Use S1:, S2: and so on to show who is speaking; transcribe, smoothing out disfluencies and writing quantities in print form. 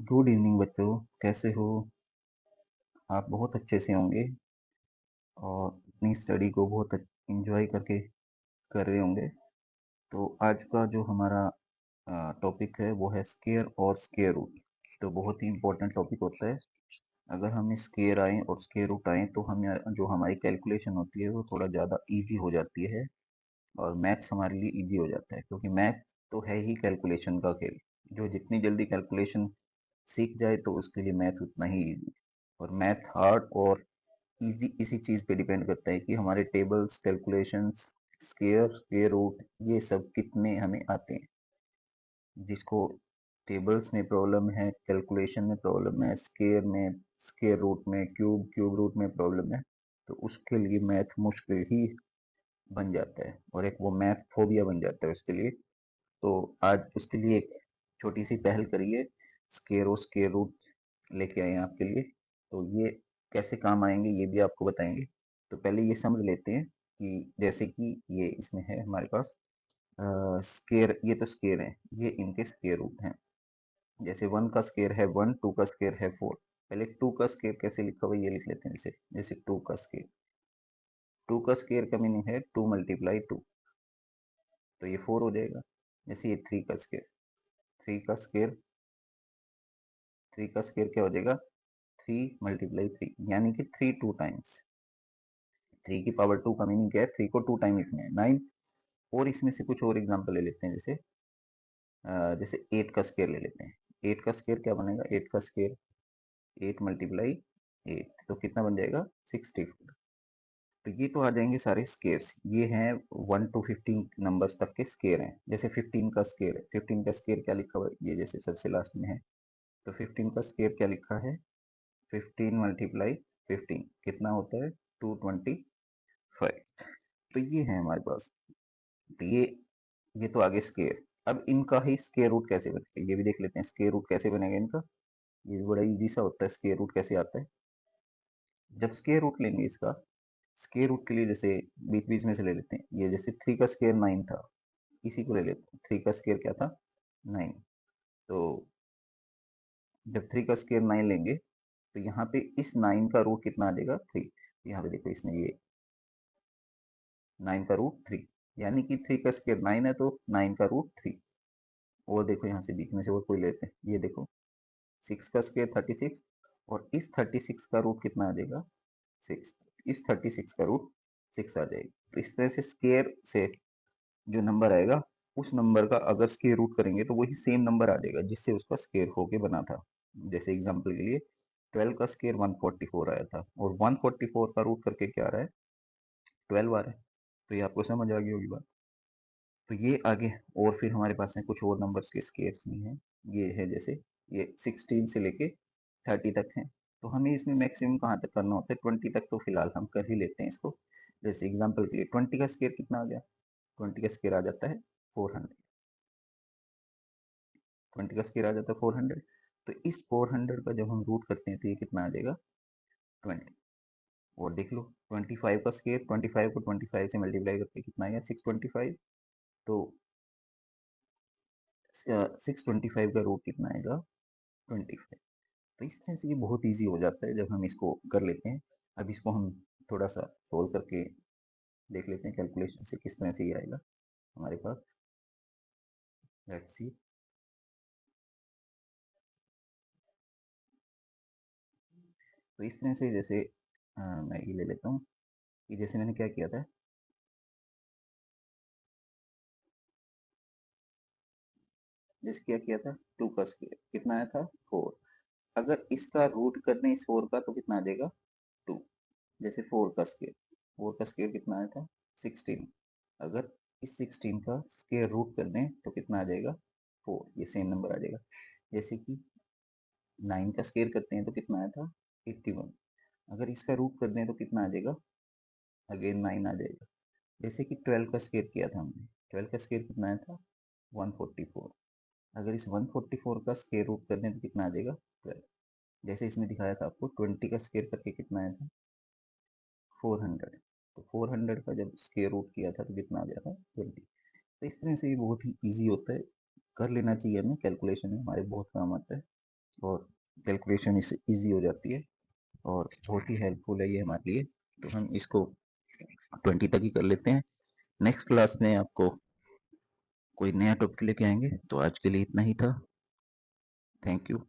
S1: Good evening बच्चों, कैसे हो? आप बहुत अच्छे से होंगे और अपनी स्टडी को बहुत इंजॉय करके कर रहे होंगे। तो आज का जो हमारा टॉपिक है वो है स्केयर और स्केयर रूट। तो बहुत ही इम्पोर्टेंट टॉपिक होता है। अगर हमें स्केयर आए और स्केयर रूट आए तो हम जो हमारी कैलकुलेशन होती है वो थोड़ा ज़्यादा इजी हो जाती है और मैथ्स हमारे लिए इजी हो जाता है, क्योंकि मैथ तो है ही कैलकुलेशन का खेल। जो जितनी जल्दी कैलकुलेशन सीख जाए तो उसके लिए मैथ उतना ही इजी। और मैथ हार्ड और इजी इसी चीज़ पे डिपेंड करता है कि हमारे tables, calculations, square, square root, ये सब कितने हमें आते हैं। जिसको टेबल्स में प्रॉब्लम है, कैलकुलेशन में प्रॉब्लम है, स्केयर में, स्केयर रूट में, क्यूब रूट में प्रॉब्लम है, तो उसके लिए मैथ मुश्किल ही बन जाता है और एक वो मैथ फोबिया बन जाता है उसके लिए। तो आज उसके लिए एक छोटी सी पहल करिए, स्केयर और स्केयर रूट लेके आए हैं आपके लिए। तो ये कैसे काम आएंगे ये भी आपको बताएंगे। तो पहले ये समझ लेते हैं कि जैसे कि ये इसमें है हमारे पास स्केयर, ये तो स्केयर है, ये इनके स्केयर रूट हैं। जैसे 1 का स्केयर है 1, 2 का स्केयर है 4। पहले 2 का स्केयर कैसे लिखा हुआ है ये लिख लेते हैं। जैसे जैसे 2 का स्केयर, 2 का स्केयर का मीनिंग है 2 मल्टीप्लाई 2, तो ये 4 हो जाएगा। जैसे ये 3 का स्केयर, 3 का स्केयर, 3 का स्केयर क्या हो जाएगा? 3 मल्टीप्लाई 3, यानी कि 3 2 टाइम्स। 3 की पावर 2 का मीनिंग क्या है? 3 को 2 टाइम लिखना है, 9। और इसमें से कुछ और एग्जांपल ले लेते हैं। जैसे 8 का स्केयर ले लेते हैं। 8 का स्केयर क्या बनेगा? 8 का स्केयर 8 मल्टीप्लाई 8, तो कितना बन जाएगा? 64। तो ये तो आ जाएंगे सारे स्केयर्स। ये हैं 1 to 15 नंबर्स तक के स्केयर हैं। जैसे 15 का स्केयर है, 15 का स्केयर क्या लिखा हुआ है? ये जैसे सबसे लास्ट में है। तो 15 का स्केयर क्या लिखा है? 15 मल्टीप्लाई 15 कितना होता है? 225। तो ये है हमारे पास। तो ये तो आगे स्केयर। अब इनका ही स्केयर रूट कैसे बनेगा ये भी देख लेते हैं। स्केयर रूट कैसे बनेगा इनका? ये भी बड़ा इजी सा होता है। स्केयर रूट कैसे आता है? जब स्केयर रूट लेंगे इसका, स्केयर रूट के लिए जैसे बीच बीच में से ले लेते हैं। ये जैसे 3 का स्केयर 9 था, इसी को ले लेते हैं। 3 का स्केयर क्या था? 9। तो जब 3 का स्केयर 9 लेंगे तो यहाँ पे इस 9 का रूट कितना आ जाएगा? 3। यहाँ पे देखो, इसने ये 9 का रूट 3, यानी कि 3 का स्केयर 9 है तो 9 का रूट 3। और देखो यहाँ से बीच में से और कोई लेते हैं। ये देखो 6 का स्केयर 36, और इस 36 का रूट कितना आ जाएगा? 6। इस 36 का रूट 6 आ जाएगा। तो इस तरह से स्केयर से जो नंबर आएगा, उस नंबर का अगर स्केयर रूट करेंगे तो वही सेम नंबर आ जाएगा जिससे उसका स्केयर होके बना था। जैसे एग्जांपल के लिए 12 का स्केयर 144 आया था, और 144 का रूट करके क्या आ रहा है? 12 आ रहा है। तो ये आपको समझ आ गई होगी बात। तो ये आगे और फिर हमारे पास है कुछ और नंबर्स के स्केयर्स भी हैं। ये है जैसे ये 16 से लेके 30 तक है। तो हमें इसमें मैक्सिमम कहाँ तक करना होता है? 20 तक तो फिलहाल हम कर ही लेते हैं इसको। जैसे एग्जांपल के लिए 20 का स्केयर कितना आ गया? 20 का स्केयर आ जाता है 400। 20 का स्केयर आ जाता है 400। तो इस 400 का जब हम रूट करते हैं तो ये कितना आ जाएगा? 20। और देख लो 25 का स्केयर, 25 को 25 से मल्टीप्लाई करके कितना आएगा? 625। तो 625 का रूट कितना आएगा? 25। तो इस तरह से ये बहुत इजी हो जाता है जब हम इसको कर लेते हैं। अब इसको हम थोड़ा सा सोल्व करके देख लेते हैं कैलकुलेशन से किस तरह से ये आएगा हमारे पास। Let's see. तो इस तरह से जैसे मैं ये ले लेता हूँ कि जैसे मैंने क्या किया था, जैसे क्या किया था 2 का स्क्वायर कितना आया था? 4। अगर इसका रूट करने इस 4 का तो कितना आ जाएगा? 2। जैसे 4 का स्क्वायर, 4 का स्क्वायर कितना आया था? 16। अगर इस 16 का स्क्वायर रूट कर दें तो कितना आ जाएगा? 4। ये सेम नंबर आ जाएगा। जैसे कि 9 का स्क्वायर करते हैं तो कितना आया था? 81। अगर इसका रूट कर दें तो कितना आ जाएगा? अगेन 9 आ जाएगा। जैसे कि 12 का स्क्वायर किया था हमने, 12 का स्क्वायर कितना आया था? 144। अगर इस 144 का स्क्वायर रूट कर दें तो कितना आ जाएगा? 12। जैसे इसमें दिखाया था आपको 20 का स्क्वायर करके कितना आया था? 400। तो 400 का जब स्क्वायर रूट किया था तो कितना आ गया था? 20। तो इस तरह से ये बहुत ही ईजी होता है, कर लेना चाहिए हमें। कैलकुलेशन में हमारे बहुत काम आता है। और कैलकुलेशन इससे ईज़ी हो जाती है और बहुत ही हेल्पफुल है ये हमारे लिए। तो हम इसको 20 तक ही कर लेते हैं। नेक्स्ट क्लास में आपको कोई नया टॉपिक लेके आएँगे, तो आज के लिए इतना ही था। Thank you.